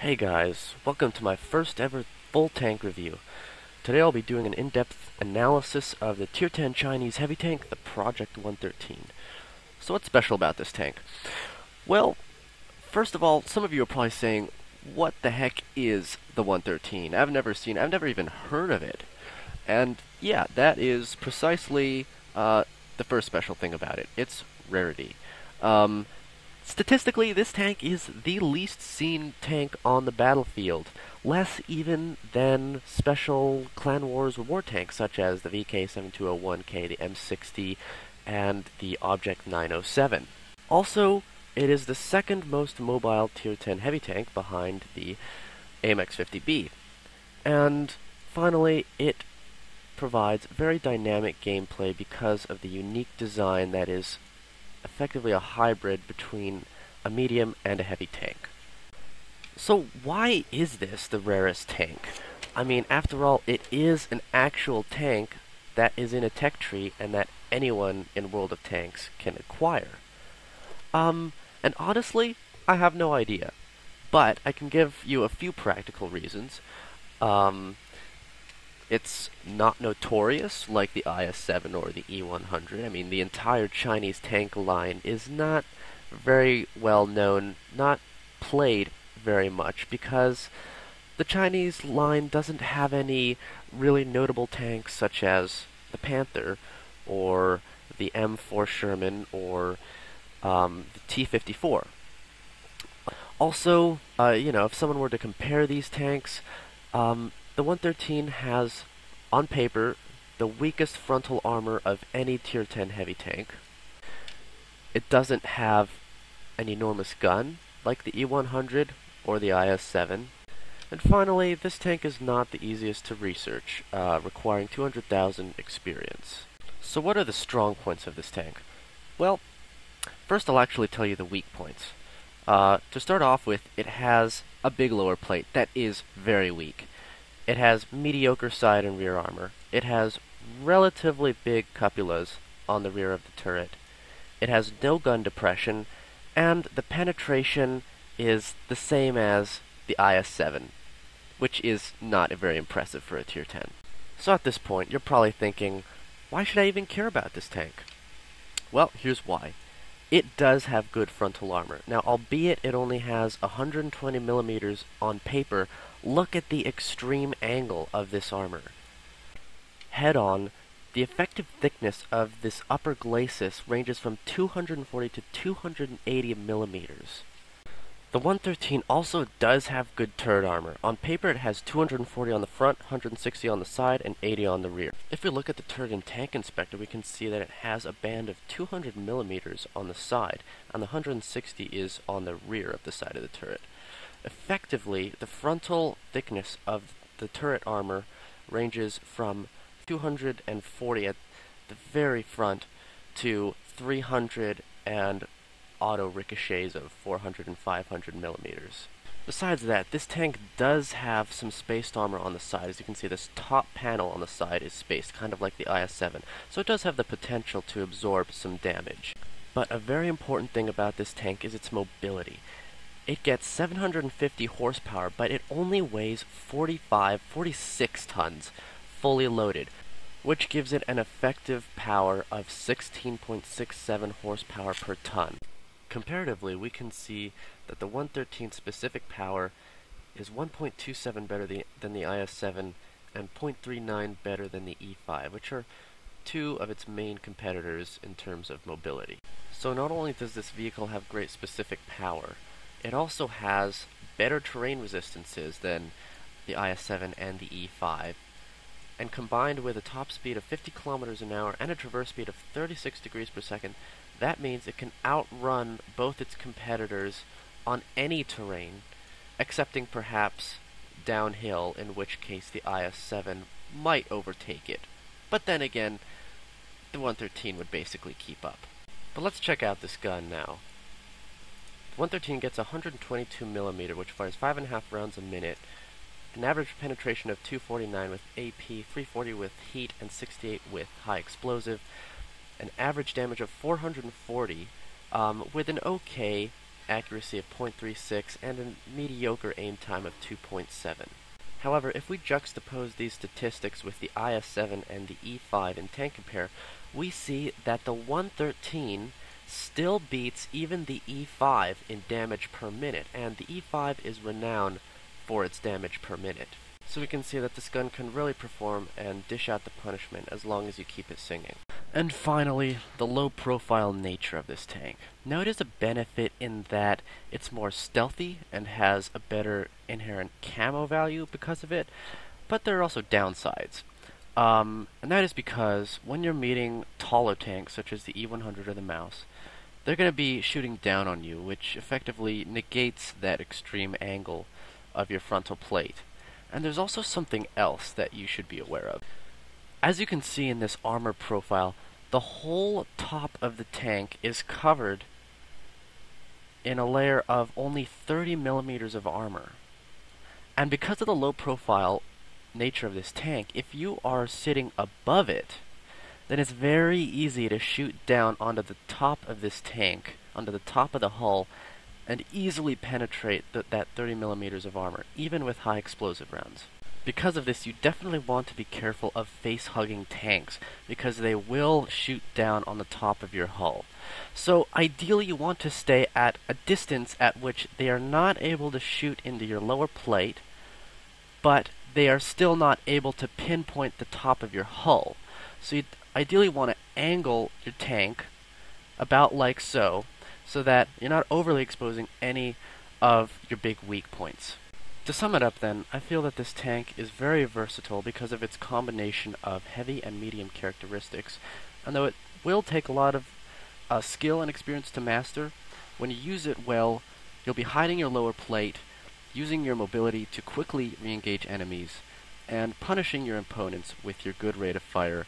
Hey guys, welcome to my first ever full tank review. Today I'll be doing an in-depth analysis of the Tier 10 Chinese heavy tank, the Project 113. So what's special about this tank? Well, first of all, some of you are probably saying, what the heck is the 113? I've never even heard of it. And yeah, that is precisely the first special thing about it. It's rarity. Um, Statistically, this tank is the least seen tank on the battlefield, less even than special Clan Wars war tanks such as the VK7201K, the M60, and the Object 907. Also, it is the second most mobile Tier 10 heavy tank behind the AMX-50B. And finally, it provides very dynamic gameplay because of the unique design that is effectively a hybrid between a medium and a heavy tank. So why is this the rarest tank? I mean, after all, it is an actual tank that is in a tech tree and that anyone in World of Tanks can acquire. And honestly, I have no idea. But I can give you a few practical reasons. It's not notorious like the IS-7 or the E-100. I mean, the entire Chinese tank line is not very well known, not played very much, because the Chinese line doesn't have any really notable tanks such as the Panther, or the M4 Sherman, or the T-54. Also, if someone were to compare these tanks, the 113 has, on paper, the weakest frontal armor of any Tier 10 heavy tank. It doesn't have an enormous gun, like the E-100 or the IS-7. And finally, this tank is not the easiest to research, requiring 200,000 experience. So what are the strong points of this tank? Well, first I'll actually tell you the weak points. To start off with, it has a big lower plate that is very weak. It has mediocre side and rear armor. It has relatively big cupolas on the rear of the turret. It has no gun depression, and the penetration is the same as the IS-7, which is not very impressive for a Tier 10. So at this point, you're probably thinking, why should I even care about this tank? Well, here's why. It does have good frontal armor. Now, albeit it only has 120 millimeters on paper, look at the extreme angle of this armor. Head on, the effective thickness of this upper glacis ranges from 240 to 280 millimeters. The 113 also does have good turret armor. On paper it has 240 on the front, 160 on the side, and 80 on the rear. If we look at the turret and tank inspector, we can see that it has a band of 200 millimeters on the side, and the 160 is on the rear of the side of the turret. Effectively, the frontal thickness of the turret armor ranges from 240 at the very front to 300 and auto ricochets of 400 and 500 millimeters. Besides that, this tank does have some spaced armor on the side. As you can see, this top panel on the side is spaced, kind of like the IS-7, so it does have the potential to absorb some damage. But a very important thing about this tank is its mobility. It gets 750 horsepower, but it only weighs 46 tons, fully loaded, which gives it an effective power of 16.67 horsepower per ton. Comparatively, we can see that the 113 specific power is 1.27 better than the IS-7 and 0.39 better than the E5, which are two of its main competitors in terms of mobility. So not only does this vehicle have great specific power, it also has better terrain resistances than the IS-7 and the E5, and combined with a top speed of 50 kilometers an hour and a traverse speed of 36 degrees per second, that means it can outrun both its competitors on any terrain, excepting perhaps downhill, in which case the IS-7 might overtake it. But then again, the 113 would basically keep up. But let's check out this gun now. The 113 gets 122 millimeter, which fires 5.5 rounds a minute, an average penetration of 249 with AP, 340 with heat, and 68 with high explosive, an average damage of 440 with an okay accuracy of 0.36 and a mediocre aim time of 2.7. However, if we juxtapose these statistics with the IS-7 and the E5 in tank compare, we see that the 113 still beats even the E5 in damage per minute, and the E5 is renowned for its damage per minute. So we can see that this gun can really perform and dish out the punishment as long as you keep it singing. And finally, the low-profile nature of this tank. Now it is a benefit in that it's more stealthy and has a better inherent camo value because of it, but there are also downsides. And that is because when you're meeting taller tanks such as the E100 or the Mouse, they're going to be shooting down on you, which effectively negates that extreme angle of your frontal plate. And there's also something else that you should be aware of. As you can see in this armor profile, the whole top of the tank is covered in a layer of only 30 millimeters of armor. And because of the low profile nature of this tank, if you are sitting above it, then it's very easy to shoot down onto the top of this tank, onto the top of the hull, and easily penetrate that 30 millimeters of armor, even with high explosive rounds. Because of this, you definitely want to be careful of face-hugging tanks, because they will shoot down on the top of your hull. So ideally you want to stay at a distance at which they are not able to shoot into your lower plate, but they are still not able to pinpoint the top of your hull. So you ideally want to angle your tank about like so that you're not overly exposing any of your big weak points. To sum it up then, I feel that this tank is very versatile because of its combination of heavy and medium characteristics, and though it will take a lot of skill and experience to master, when you use it well, you'll be hiding your lower plate, using your mobility to quickly re-engage enemies, and punishing your opponents with your good rate of fire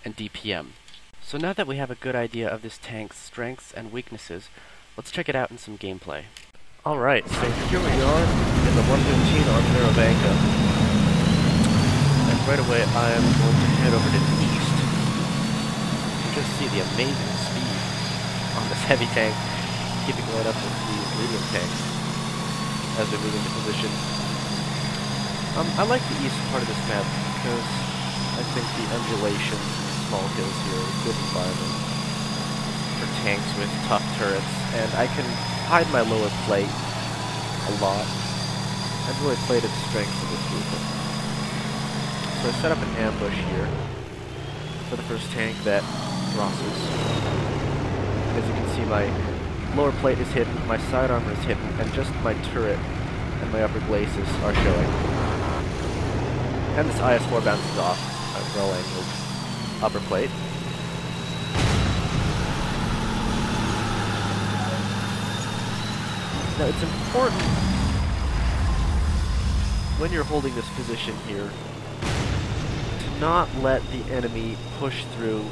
and DPM. So now that we have a good idea of this tank's strengths and weaknesses, let's check it out in some gameplay. Alright, so here we are in the 115 on Miravanka. And right away I am going to head over to the east. You can just see the amazing speed on this heavy tank, keeping right up with these medium tanks as they move into position. I like the east part of this map because I think the undulations and small hills here are a good environment for tanks with tough turrets, and I can hide my lower plate a lot and really play to the strengths of this vehicle. So I set up an ambush here for the first tank that crosses. As you can see, my lower plate is hidden, my side armor is hidden, and just my turret and my upper glacis are showing. And this IS-4 bounces off a well-angled upper plate. Now it's important when you're holding this position here to not let the enemy push through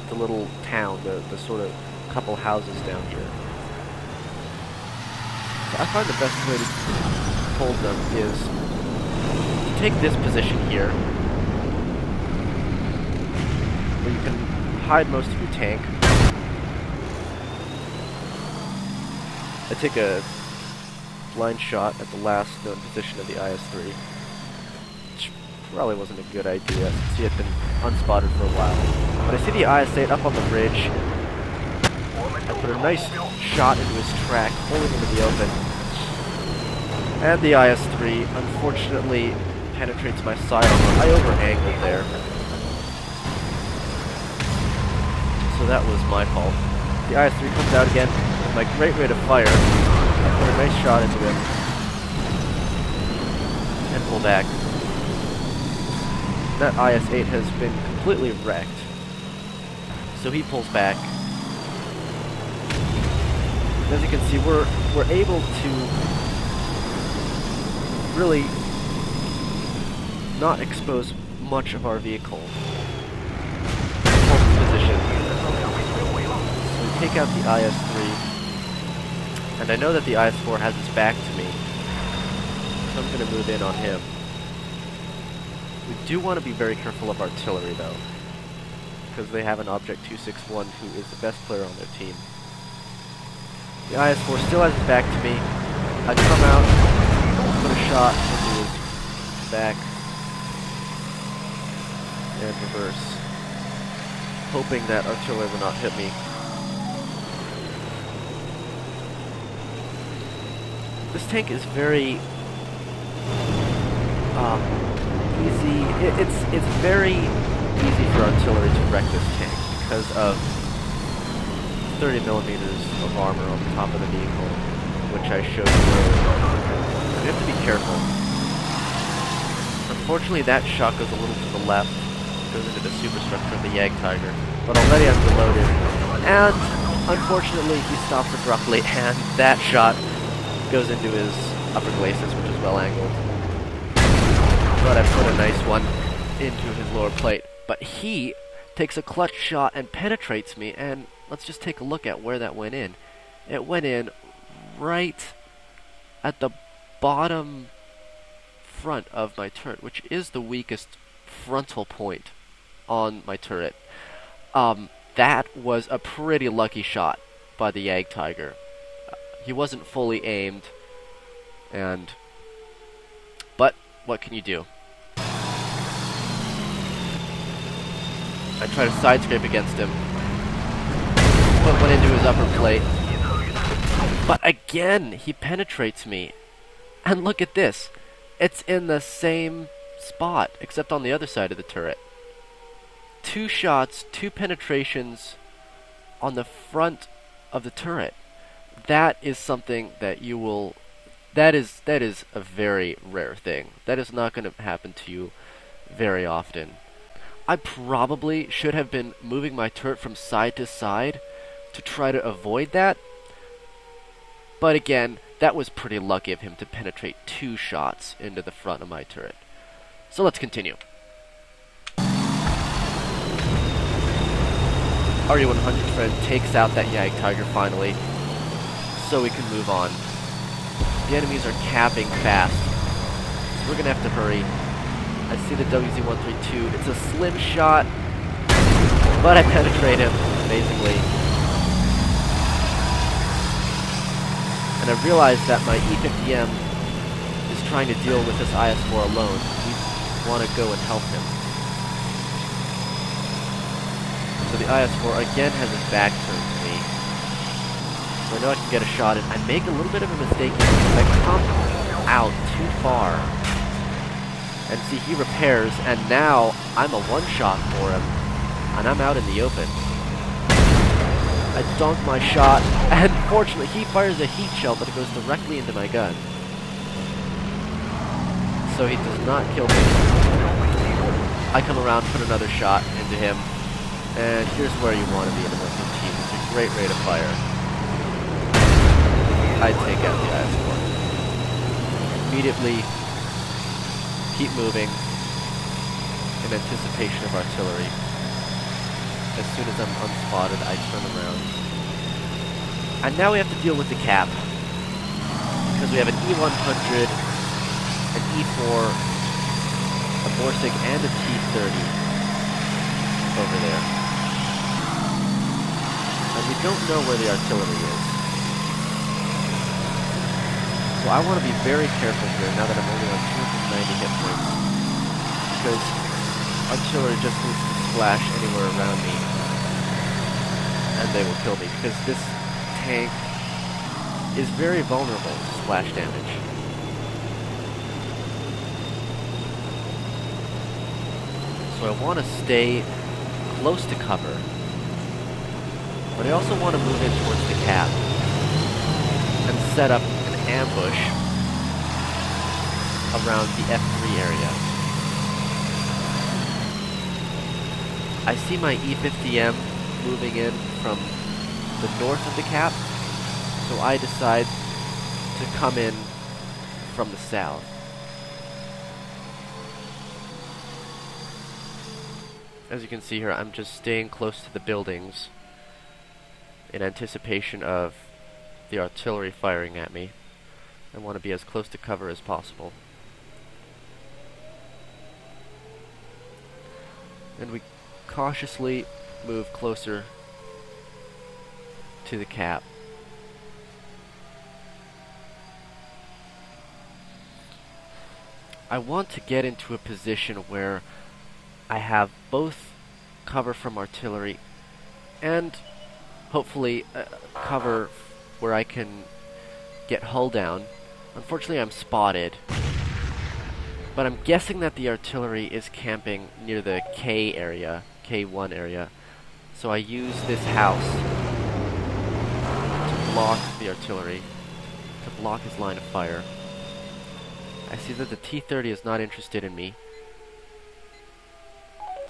the little town, the sort of couple houses down here. So I find the best way to hold them is to take this position here, where you can hide most of your tank. I take a blind shot at the last known position of the IS-3, which probably wasn't a good idea since he had been unspotted for a while. But I see the IS-8 up on the ridge. I put a nice shot into his track, pulling him into the open. And the IS-3 unfortunately penetrates my side armor. I over-angled there. So that was my fault. The IS-3 comes out again. My great rate of fire, I put a nice shot into him, and pull back. That IS-8 has been completely wrecked, so he pulls back. As you can see, we're able to really not expose much of our vehicle. Hold this position. So we take out the IS-3. And I know that the IS-4 has its back to me, so I'm going to move in on him. We do want to be very careful of artillery, though, because they have an Object 261 who is the best player on their team. The IS-4 still has his back to me. I come out, put a shot into his back, and reverse, hoping that artillery will not hit me. This tank is very easy. It's very easy for artillery to wreck this tank because of 30 millimeters of armor on the top of the vehicle, which I showed you earlier. You have to be careful. Unfortunately, that shot goes a little to the left, goes into the superstructure of the Jagdtiger, but already I'm reloaded. And unfortunately, he stops abruptly, and that shot goes into his upper glacis, which is well angled. But I put a nice one into his lower plate. But he takes a clutch shot and penetrates me, and let's just take a look at where that went in. It went in right at the bottom front of my turret, which is the weakest frontal point on my turret. That was a pretty lucky shot by the Jagdtiger. He wasn't fully aimed, but what can you do? I try to side scrape against him, put one into his upper plate, but again he penetrates me. And look at this, it's in the same spot except on the other side of the turret. 2 shots, 2 penetrations on the front of the turret. That is something that you will... That is a very rare thing. That is not going to happen to you very often. I probably should have been moving my turret from side to side to try to avoid that. But again, that was pretty lucky of him to penetrate 2 shots into the front of my turret. So let's continue. RE-100 friend takes out that Jagdtiger finally, so we can move on. The enemies are capping fast, so we're gonna have to hurry. I see the WZ-132. It's a slim shot, but I penetrate him amazingly. And I realize that my E50M is trying to deal with this IS-4 alone. We want to go and help him. So the IS-4 again has his back turned to me. So I know I can get a shot in. I make a little bit of a mistake here because I come out too far. And see, he repairs, and now I'm a one-shot for him, and I'm out in the open. I dunk my shot, and fortunately he fires a heat shell, but it goes directly into my gun. So he does not kill me. I come around, put another shot into him, and here's where you want to be in the 115. It's a great rate of fire. I take out the IS-4. Immediately keep moving in anticipation of artillery. As soon as I'm unspotted, I turn around. And now we have to deal with the cap. Because we have an E-100, an E-4, a Borsig, and a T-30 over there. And we don't know where the artillery is. So I want to be very careful here now that I'm only on 290 hit points. Because artillery just needs to splash anywhere around me, and they will kill me, because this tank is very vulnerable to splash damage. So I want to stay close to cover, but I also want to move in towards the cap and set up an ambush around the F3 area. I see my E50M moving in from the north of the cap, so I decide to come in from the south. As you can see here, I'm just staying close to the buildings in anticipation of the artillery firing at me. I want to be as close to cover as possible. And we cautiously move closer to the cap. I want to get into a position where I have both cover from artillery and hopefully cover where I can get hull down. Unfortunately, I'm spotted, but I'm guessing that the artillery is camping near the K area, K1 area, so I use this house to block the artillery, to block his line of fire. I see that the T-30 is not interested in me,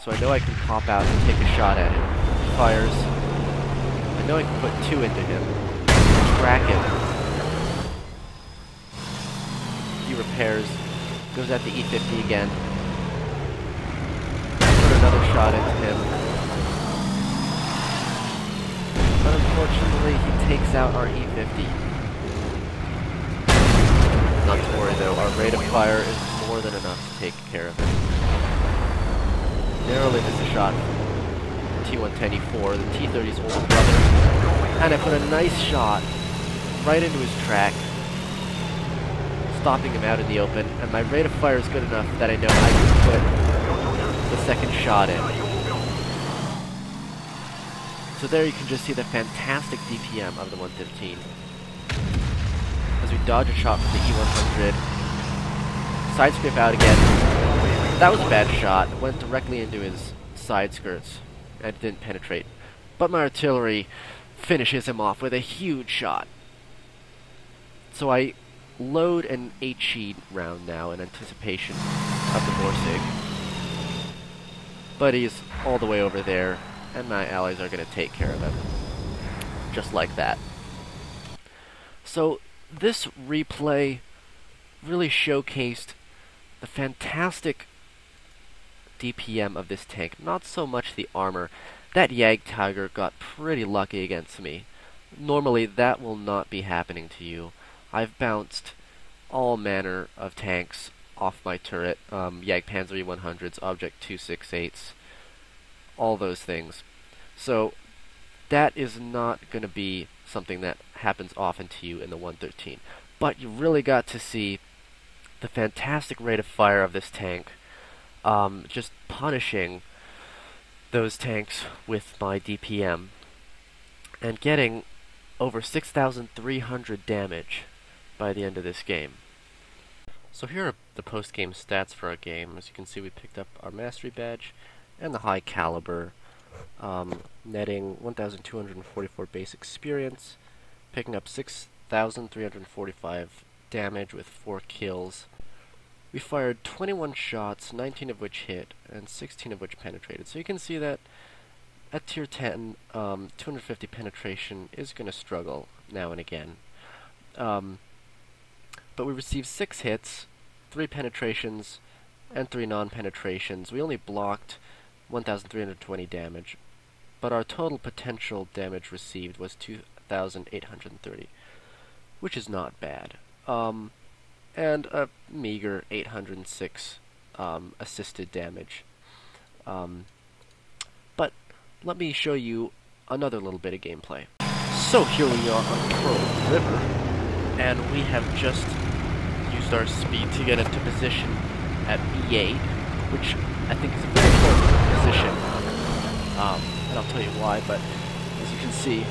so I know I can pop out and take a shot at him. He fires. I know I can put 2 into him, track him. He repairs, goes at the E-50 again. Put another shot into him. But unfortunately, he takes out our E-50. Not to worry though, our rate of fire is more than enough to take care of him. Narrowly missed a shot from T-110E4, the T-30's older brother. And I put a nice shot right into his track, stopping him out in the open, and my rate of fire is good enough that I know I can put the second shot in. So there you can just see the fantastic DPM of the 115. As we dodge a shot from the E-100, side scrape out again. That was a bad shot. It went directly into his side skirts and didn't penetrate. But my artillery finishes him off with a huge shot. So I load an HE round now in anticipation of the Borsig. But he's all the way over there, and my allies are going to take care of him. Just like that. So this replay really showcased the fantastic DPM of this tank, not so much the armor. That Jagdtiger got pretty lucky against me. Normally that will not be happening to you. I've bounced all manner of tanks off my turret, Jagdpanzer E-100s, Object 268s, all those things. So that is not going to be something that happens often to you in the 113. But you really got to see the fantastic rate of fire of this tank, just punishing those tanks with my DPM, and getting over 6,300 damage by the end of this game. So here are the post-game stats for our game. As you can see, we picked up our Mastery Badge and the High Caliber, netting 1,244 base experience, picking up 6,345 damage with 4 kills. We fired 21 shots, 19 of which hit, and 16 of which penetrated. So you can see that at tier 10, 250 penetration is going to struggle now and again. But we received 6 hits, 3 penetrations, and 3 non-penetrations. We only blocked 1,320 damage, but our total potential damage received was 2,830, which is not bad. And a meager 806 assisted damage. But let me show you another little bit of gameplay. So here we are on Pearl River, and we have just used our speed to get into position at B8, which I think is a very important position. And I'll tell you why, but as you can see,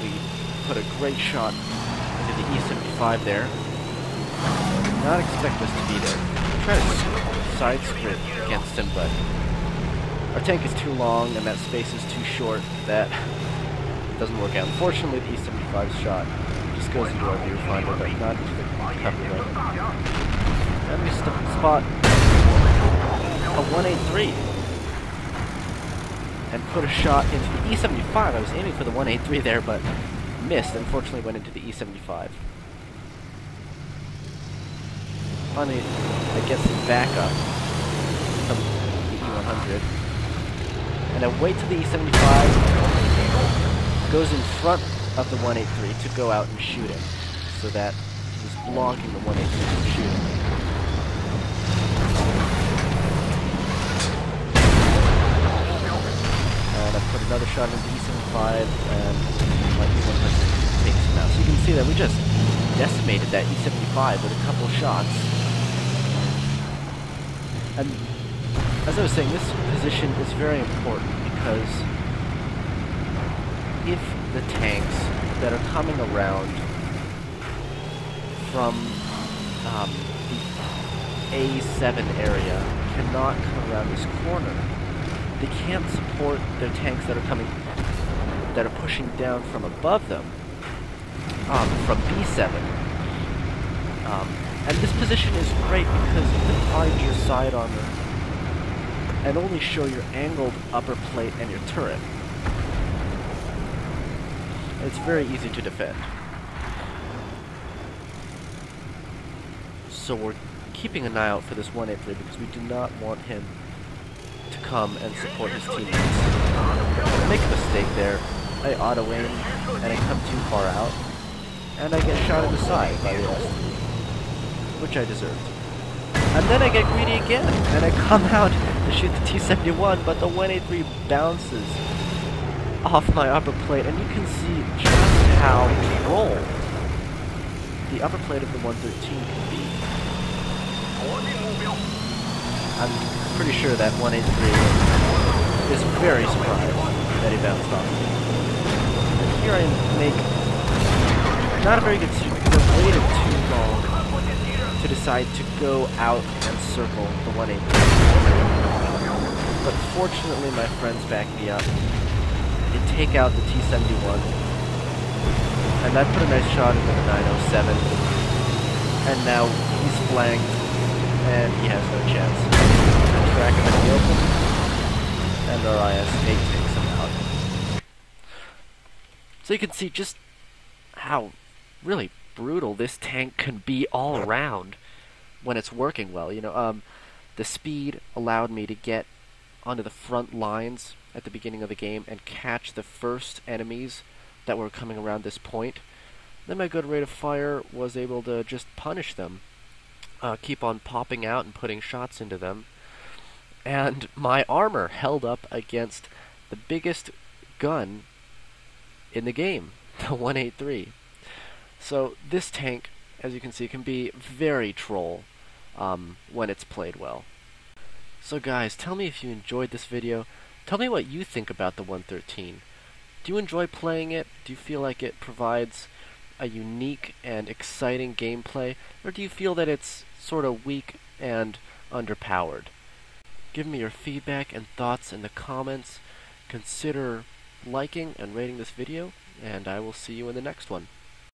we put a great shot into the E75 there. Did not expect us to be there. Try to side script against him, but our tank is too long and that space is too short that doesn't work out. Unfortunately, the E75 shot just goes into our viewfinder, but not into the cover right. And we spot a 183 and put a shot into the E75. I was aiming for the 183 there, but missed. Unfortunately, went into the E75. Finally, I get some backup from the E100, and I wait till the E75 goes in front of the 183 to go out and shoot him, so that he's blocking the 183 from shooting. And I put another shot into the E75, and my E100 takes him out. So you can see that we just decimated that E75 with a couple shots. And as I was saying, this position is very important because if the tanks that are coming around from the A7 area cannot come around this corner, they can't support their tanks that are pushing down from above them, from B7. And this position is great because you can hide your side armor and only show your angled upper plate and your turret. It's very easy to defend. So we're keeping an eye out for this 183 because we do not want him to come and support his teammates. I make a mistake there. I auto-aim and I come too far out, and I get shot in the side by the S3, which I deserved. And then I get greedy again, and I come out to shoot the T-71, but the 183 bounces off my upper plate, and you can see just how trolled the upper plate of the 113 can be. I'm pretty sure that 183 is very surprised that he bounced off me. And here I make not a very good decision because I waited too long to decide to go out and circle the 183. But fortunately my friends backed me up. They take out the T-71, and I put a nice shot into the 907, and now he's flanked, and he has no chance. I track him in the open, and our IS-8 takes him out. So you can see just how really brutal this tank can be all around when it's working well. You know, the speed allowed me to get onto the front lines at the beginning of the game and catch the first enemies that were coming around this point. Then my good rate of fire was able to just punish them, keep on popping out and putting shots into them. And my armor held up against the biggest gun in the game, the 183. So this tank, as you can see, can be very troll when it's played well. So guys, tell me if you enjoyed this video. Tell me what you think about the 113. Do you enjoy playing it? Do you feel like it provides a unique and exciting gameplay? Or do you feel that it's sort of weak and underpowered? Give me your feedback and thoughts in the comments. Consider liking and rating this video, and I will see you in the next one.